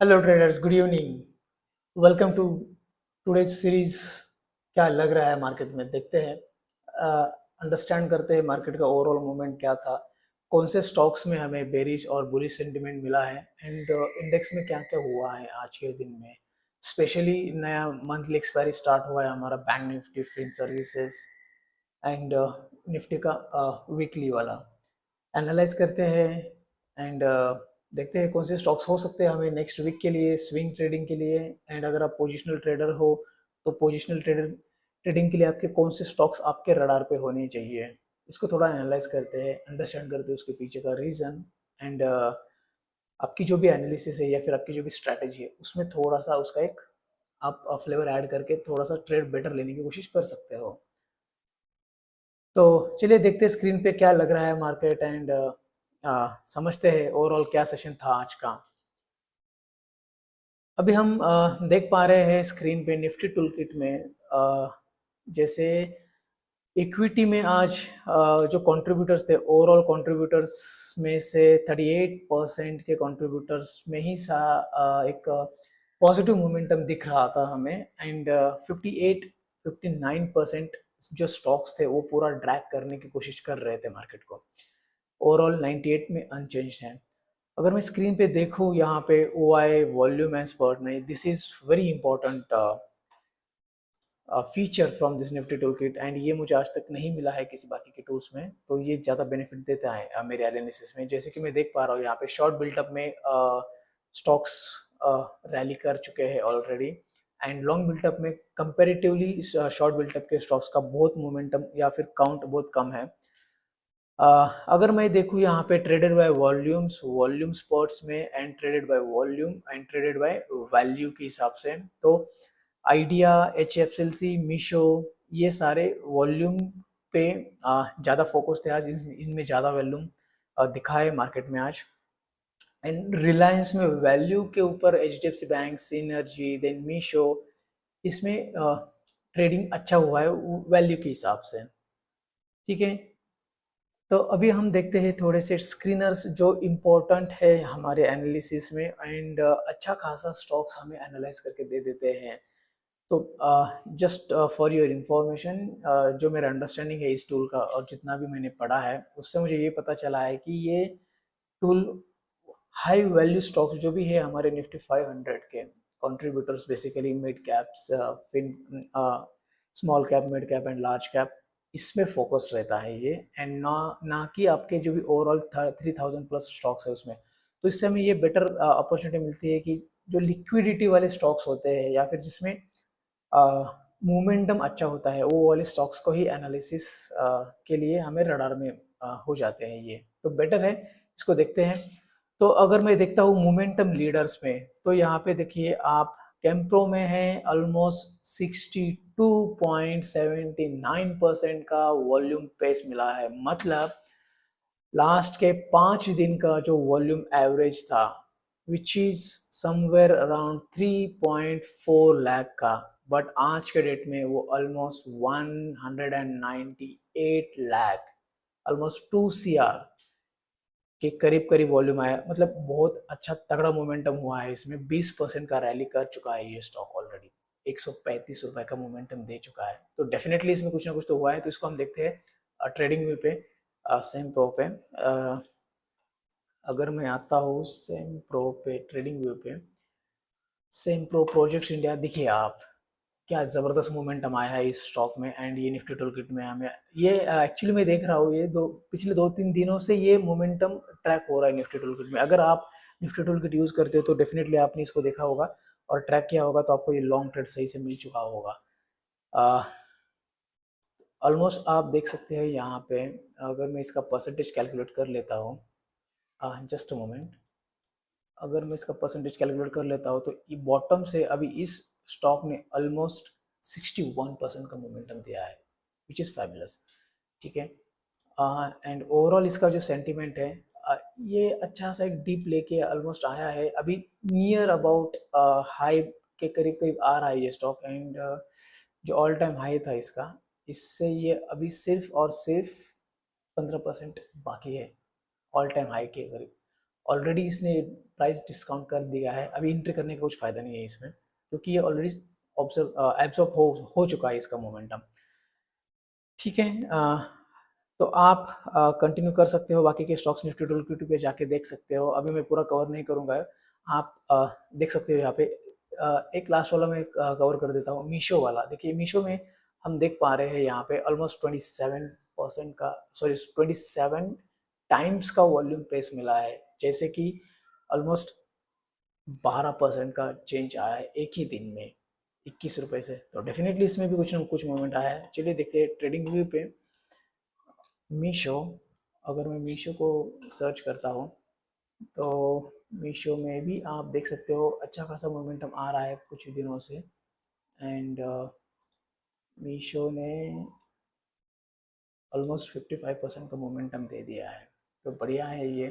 Hello traders, good evening. Welcome to today's series. क्या लग रहा है मार्केट में, देखते हैं, अंडरस्टैंड करते हैं मार्केट का ओवरऑल मूवमेंट क्या था, कौन से स्टॉक्स में हमें बेरिश और बुलिश सेंटिमेंट मिला है, एंड इंडेक्स में क्या क्या हुआ है आज के दिन में। स्पेशली नया मंथली एक्सपायरी स्टार्ट हुआ है हमारा bank Nifty, fin services and Nifty का वीकली वाला एनालाइज करते हैं। एंड देखते हैं कौन से स्टॉक्स हो सकते हैं हमें नेक्स्ट वीक के लिए स्विंग ट्रेडिंग के लिए। एंड अगर आप पोजिशनल ट्रेडर हो तो पोजिशनल ट्रेडिंग के लिए आपके कौन से स्टॉक्स आपके रडार पे होने चाहिए, इसको थोड़ा एनालाइज करते हैं, अंडरस्टैंड करते हैं उसके पीछे का रीज़न। एंड आपकी जो भी एनालिसिस है या फिर आपकी जो भी स्ट्रैटेजी है उसमें थोड़ा सा उसका एक आप फ्लेवर ऐड करके थोड़ा सा ट्रेड बेटर लेने की कोशिश कर सकते हो। तो चलिए देखते हैं स्क्रीन पे क्या लग रहा है मार्केट, एंड समझते हैं ओवरऑल क्या सेशन था आज का। अभी हम देख पा रहे हैं स्क्रीन पे निफ्टी टूल किट में, जैसे इक्विटी में आज जो कंट्रीब्यूटर्स थे, ओवरऑल कंट्रीब्यूटर्स में से 38% के कंट्रीब्यूटर्स में ही एक पॉजिटिव मोमेंटम दिख रहा था हमें। एंड 59% जो स्टॉक्स थे वो पूरा ड्रैग करने की कोशिश कर रहे थे मार्केट को। ओवरऑल 98 में अनचेंज है। अगर मैं स्क्रीन पे देखूँ यहाँ पे ओ आई वॉल्यूम एंड स्पर्ट में, this is very important feature from this Nifty tool kit, and ये मुझे आज तक नहीं मिला है किसी बाकी के टूल्स में, तो ये ज़्यादा बेनिफिट देता है मेरे एनालिसिस में। जैसे कि मैं देख पा रहा हूँ यहाँ पे शॉर्ट बिल्टअप में स्टॉक्स रैली कर चुके हैं ऑलरेडी, एंड लॉन्ग बिल्टअप में कंपेरेटिवली शॉर्ट बिल्टअप के स्टॉक्स का बहुत मोमेंटम या फिर काउंट बहुत कम है। अगर मैं देखूँ यहाँ पे traded by volumes, volume spots में, and traded by volume and traded by value के हिसाब से, तो idea, H F L C, Meesho, ये सारे वॉल्यूम पे ज़्यादा फोकस थे आज, इनमें ज़्यादा वॉल्यूम दिखा है मार्केट में आज। एंड रिलायंस में वैल्यू के ऊपर H D F C bank, synergy, then Meesho, इसमें ट्रेडिंग अच्छा हुआ है वैल्यू के हिसाब से। ठीक है, तो अभी हम देखते हैं थोड़े से स्क्रीनर्स जो इम्पोर्टेंट है हमारे एनालिसिस में, एंड अच्छा खासा स्टॉक्स हमें एनालाइज करके दे देते हैं। तो जस्ट फॉर योर इंफॉर्मेशन, जो मेरा अंडरस्टैंडिंग है इस टूल का और जितना भी मैंने पढ़ा है उससे मुझे ये पता चला है कि ये टूल हाई वैल्यू स्टॉक्स जो भी है हमारे निफ्टी 500 के contributors, basically mid caps, fin small cap, mid cap and large cap, इसमें फोकस रहता है ये, एंड ना ना कि आपके जो भी ओवरऑल 3000 प्लस स्टॉक्स है उसमें। तो इससे हमें ये बेटर अपॉर्चुनिटी मिलती है कि जो लिक्विडिटी वाले स्टॉक्स होते हैं या फिर जिसमें मोमेंटम अच्छा होता है, वो वाले स्टॉक्स को ही एनालिसिस के लिए हमें रडार में हो जाते हैं ये, तो बेटर है, इसको देखते हैं। तो अगर मैं देखता हूँ मोमेंटम लीडर्स में, तो यहाँ पे देखिए आप कैंप्रो में है ऑलमोस्ट 62.79% का वॉल्यूम पेस मिला है। मतलब लास्ट के 5 दिन का जो वॉल्यूम एवरेज था, which is somewhere around 3.4 lakh का, बट आज के डेट में वो ऑलमोस्ट 198 लाख, ऑलमोस्ट 2 CR के करीब करीब वॉल्यूम आया। मतलब बहुत अच्छा तगड़ा मोमेंटम हुआ है इसमें, 20% का रैली कर चुका है ये स्टॉक ऑलरेडी, ₹135 का मोमेंटम दे चुका है। तो डेफिनेटली इसमें कुछ ना कुछ तो हुआ है। तो इसको हम देखते हैं ट्रेडिंग व्यू पे, सेम प्रो पे। अगर मैं आता हूँ सेम प्रो पे, ट्रेडिंग व्यू पे, सेम प्रो प्रोजेक्ट्स इंडिया, देखिए आप क्या ज़बरदस्त मोमेंटम आया है इस स्टॉक में, एंड ये निफ्टी टूल किट में हमें ये एक्चुअली मैं देख रहा हूँ ये पिछले 2-3 दिनों से ये मोमेंटम ट्रैक हो रहा है निफ्टी टूल किट में। अगर आप निफ्टी टूल किट यूज़ करते हो तो डेफिनेटली आपने इसको देखा होगा और ट्रैक किया होगा, तो आपको ये लॉन्ग ट्रेड सही से मिल चुका होगा। ऑलमोस्ट आप देख सकते हैं यहाँ पे, अगर मैं इसका परसेंटेज कैलकुलेट कर लेता हूँ, जस्ट अ मोमेंट, अगर मैं इसका परसेंटेज कैलकुलेट कर लेता हूँ तो ये बॉटम से अभी इस स्टॉक ने ऑलमोस्ट 61% का मोमेंटम दिया है, विच इज़ फैबुलस। ठीक है, एंड ओवरऑल इसका जो सेंटीमेंट है, ये अच्छा सा एक डीप लेके ऑलमोस्ट आया है, अभी नियर अबाउट हाई के करीब करीब आ रहा है ये स्टॉक। एंड जो ऑल टाइम हाई था इसका, इससे ये अभी सिर्फ और सिर्फ 15% बाकी है ऑल टाइम हाई के करीब। ऑलरेडी इसने प्राइस डिस्काउंट कर दिया है, अभी एंट्री करने का कुछ फ़ायदा नहीं है इसमें, क्योंकि ये ऑलरेडी ऑब्जर्व एब्जॉर्ब हो चुका है इसका मोमेंटम। ठीक है, तो आप कंटिन्यू कर सकते हो, बाकी के स्टॉक्स निफ्टी टूल किट पे जाके देख सकते हो। अभी मैं पूरा कवर नहीं करूँगा, आप देख सकते हो यहाँ पे। एक लास्ट वाला मैं कवर कर देता हूँ, मीशो वाला। देखिए मीशो में हम देख पा रहे हैं यहाँ पे ऑलमोस्ट 27% का, सॉरी 27 टाइम्स का वॉल्यूम पेस मिला है, जैसे कि ऑलमोस्ट 12% का चेंज आया है एक ही दिन में 21 रुपए से। तो डेफिनेटली इसमें भी कुछ ना कुछ मूवमेंट आया है। चलिए देखते हैं ट्रेडिंग व्यू पे मीशो। अगर मैं मीशो को सर्च करता हूँ तो मीशो में भी आप देख सकते हो अच्छा खासा मोमेंटम आ रहा है कुछ दिनों से। एंड मीशो ने ऑलमोस्ट 55% का मोमेंटम दे दिया है, तो बढ़िया है ये।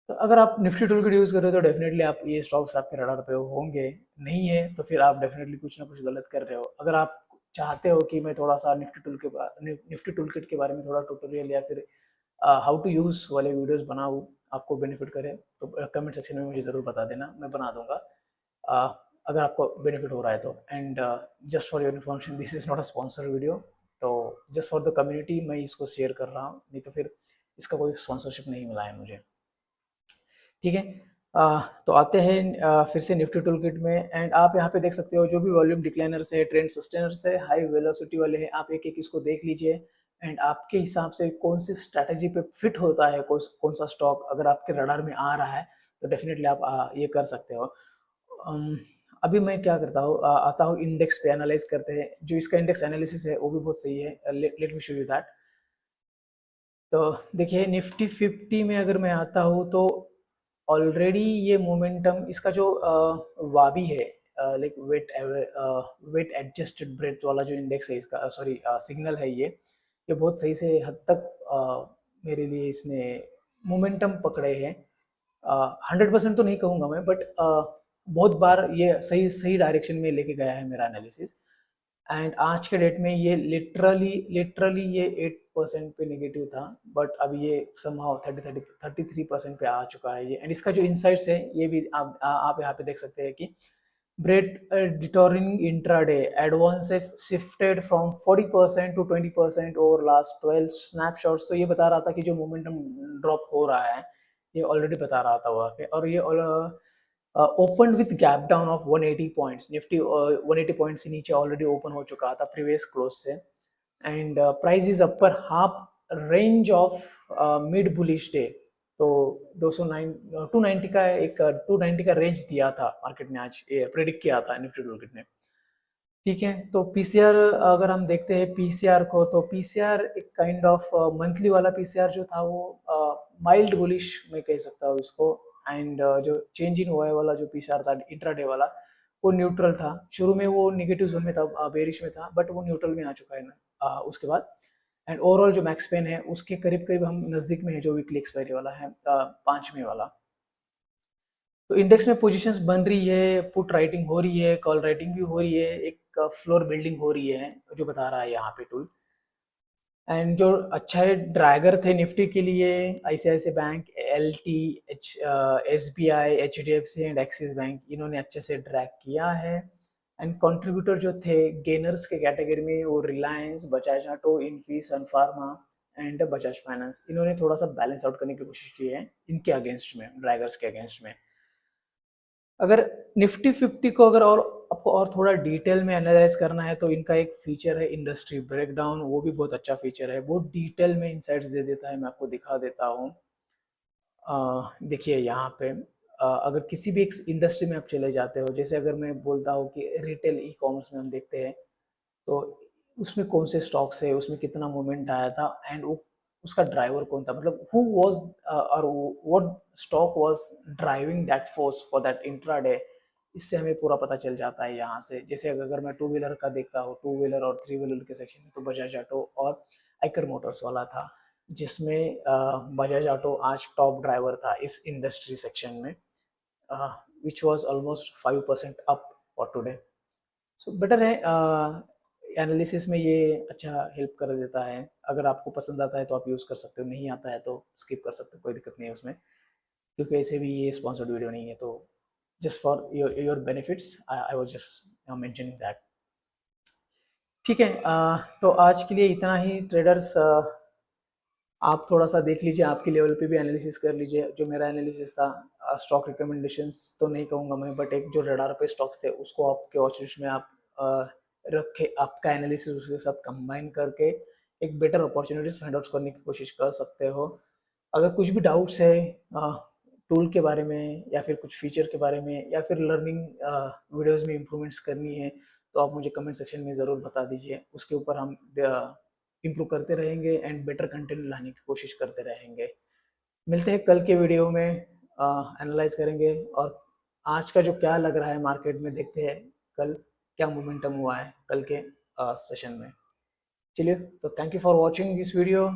तो अगर आप निफ्टी टूलकिट यूज़ कर रहे हो तो डेफिनेटली आप ये स्टॉक्स आपके रडार पे होंगे, नहीं है तो फिर आप डेफिनेटली कुछ ना कुछ गलत कर रहे हो। अगर आप चाहते हो कि मैं थोड़ा सा निफ्टी टूलकिट के बारे में थोड़ा ट्यूटोरियल या फिर हाउ टू यूज़ वाले वीडियोस बनाऊँ, आपको बेनिफिट करे, तो कमेंट सेक्शन में मुझे ज़रूर बता देना, मैं बना दूंगा। अगर आपको बेनिफिट हो रहा है तो। And just for your information, this is not a sponsor video, तो जस्ट फॉर द कम्युनिटी मैं इसको शेयर कर रहा हूँ, नहीं तो फिर इसका कोई स्पॉन्सरशिप नहीं मिला है मुझे। ठीक है, तो आते हैं फिर से निफ्टी टूल किट में। एंड आप यहाँ पे देख सकते हो जो भी वॉल्यूम डिक्लाइनर्स है, ट्रेंड सस्टेनर्स है, हाई वेलोसिटी वाले हैं, आप एक एक इसको देख लीजिए। एंड आपके हिसाब से कौन सी स्ट्रैटेजी पे फिट होता है, कौन सा स्टॉक अगर आपके रडार में आ रहा है तो डेफिनेटली आप ये कर सकते हो। अभी मैं क्या करता हूँ, आता हूँ इंडेक्स पे, एनालाइज करते हैं। जो इसका इंडेक्स एनालिसिस है वो भी बहुत सही है, let me show you that. तो देखिए निफ्टी 50 में अगर मैं आता हूँ तो ऑलरेडी ये मोमेंटम, इसका जो वाबी है, लाइक वेट एडजस्टेड ब्रेथ वाला जो इंडेक्स है इसका, सॉरी सिग्नल है ये बहुत सही से हद तक मेरे लिए इसने मोमेंटम पकड़े हैं। 100% तो नहीं कहूँगा मैं, बट बहुत बार ये सही सही डायरेक्शन में लेके गया है मेरा एनालिसिस। एंड आज के डेट में ये लिटरली ये 8% पे नेगेटिव था, बट अब ये समहाउ 33% पे आ चुका है ये। एंड इसका जो इनसाइट्स है ये भी आप यहाँ पे देख सकते हैं कि breadth deteriorating intraday advances shifted from 40% to 20% over last 12 snapshots. तो ये बता रहा था कि जो मोमेंटम ड्रॉप हो रहा है ये ऑलरेडी बता रहा था वहाँ पे। और ये open with gap down of 180 points, Nifty 180 points से नीचे ऑलरेडी ओपन हो चुका था प्रीवियस क्लोज से। And price is upper half range of mid bullish day. तो 290 का एक 290 का रेंज दिया था मार्केट ने, आज ये प्रेडिक्ट किया था निफ्टी मार्केट ने। ठीक है, तो पीसीआर अगर हम देखते हैं पीसीआर को, तो पीसीआर एक काइंड ऑफ मंथली वाला पीसीआर जो था वो माइल्ड बुलिश मैं कह सकता हूँ इसको। एंड जो चेंज इन हुआ वाला जो पीसीआर था इंट्राडे वाला, वो न्यूट्रल था। शुरू में वो निगेटिव जोन में था, बेरिश में था, बट वो न्यूट्रल में आ चुका है ना उसके बाद। एंड ओवरऑल जो मैक्स पेन है उसके करीब करीब हम नजदीक में है, जो वीकली एक्सपायरी वाला है 5वें वाला। तो इंडेक्स में पोजीशंस बन रही है, पुट राइटिंग हो रही है, कॉल राइटिंग भी हो रही है, एक फ्लोर बिल्डिंग हो रही है जो बता रहा है यहाँ पे टूल। एंड जो अच्छा है ड्रैगर थे निफ्टी के लिए, ICICI bank, LT, SBI, HDFC and axis bank, इन्होंने अच्छे से ड्रैग किया है। एंड कंट्रीब्यूटर जो थे गेनर्स के कैटेगरी में, वो Reliance, Bajaj auto, Infy, Sun Pharma and Bajaj finance, इन्होंने थोड़ा सा बैलेंस आउट करने की कोशिश की है इनके अगेंस्ट में, ड्रैगर्स के अगेंस्ट में। अगर निफ्टी 50 को अगर और आपको और थोड़ा डिटेल में एनालाइज करना है तो इनका एक फीचर है इंडस्ट्री ब्रेकडाउन, वो भी बहुत अच्छा फीचर है, बहुत डिटेल में इनसाइट्स दे देता है। मैं आपको दिखा देता हूँ। देखिए यहाँ पे अगर किसी भी एक इंडस्ट्री में आप चले जाते हो, जैसे अगर मैं बोलता हूँ कि रिटेल ई कॉमर्स में हम देखते हैं तो उसमें कौन से स्टॉक्स है, उसमें कितना मूवमेंट आया था, एंड वो उसका ड्राइवर कौन था, मतलब हु वाज और what stock was driving that force for that intraday. इससे हमें पूरा पता चल जाता है यहाँ से। जैसे अगर मैं टू व्हीलर का देखता हूँ, टू व्हीलर और थ्री व्हीलर के सेक्शन में, तो बजाज ऑटो और आइकर मोटर्स वाला था, जिसमें बजाज ऑटो आज टॉप ड्राइवर था इस इंडस्ट्री सेक्शन में, which was almost 5% up for today. So better है, एनालिसिस में ये अच्छा हेल्प कर देता है। अगर आपको पसंद आता है तो आप यूज़ कर सकते हो, नहीं आता है तो स्किप कर सकते हो, कोई दिक्कत नहीं है उसमें। क्योंकि ऐसे भी ये स्पॉन्सर्ड वीडियो नहीं है, तो just for your benefits I was just mentioning that. ठीक है, तो आज के लिए इतना ही ट्रेडर्स। आप थोड़ा सा देख लीजिए, आपके लेवल पे भी एनालिसिस कर लीजिए। जो मेरा एनालिसिस था, स्टॉक रिकमेंडेशंस तो नहीं कहूँगा मैं, बट एक जो रडार पे स्टॉक्स थे उसको आपके वॉच लिस्ट में आप रख के आपका एनालिसिस उसके साथ कंबाइन करके एक बेटर अपॉर्चुनिटीज फाइंड आउट करने की कोशिश कर सकते हो। अगर कुछ भी डाउट्स है टूल के बारे में, या फिर कुछ फीचर के बारे में, या फिर लर्निंग वीडियोस में इम्प्रूवमेंट्स करनी है, तो आप मुझे कमेंट सेक्शन में ज़रूर बता दीजिए। उसके ऊपर हम इम्प्रूव करते रहेंगे एंड बेटर कंटेंट लाने की कोशिश करते रहेंगे। मिलते हैं कल के वीडियो में, एनालाइज करेंगे और आज का जो क्या लग रहा है मार्केट में, देखते हैं कल क्या मोमेंटम हुआ है कल के सेशन में। चलिए, तो thank you for watching this video.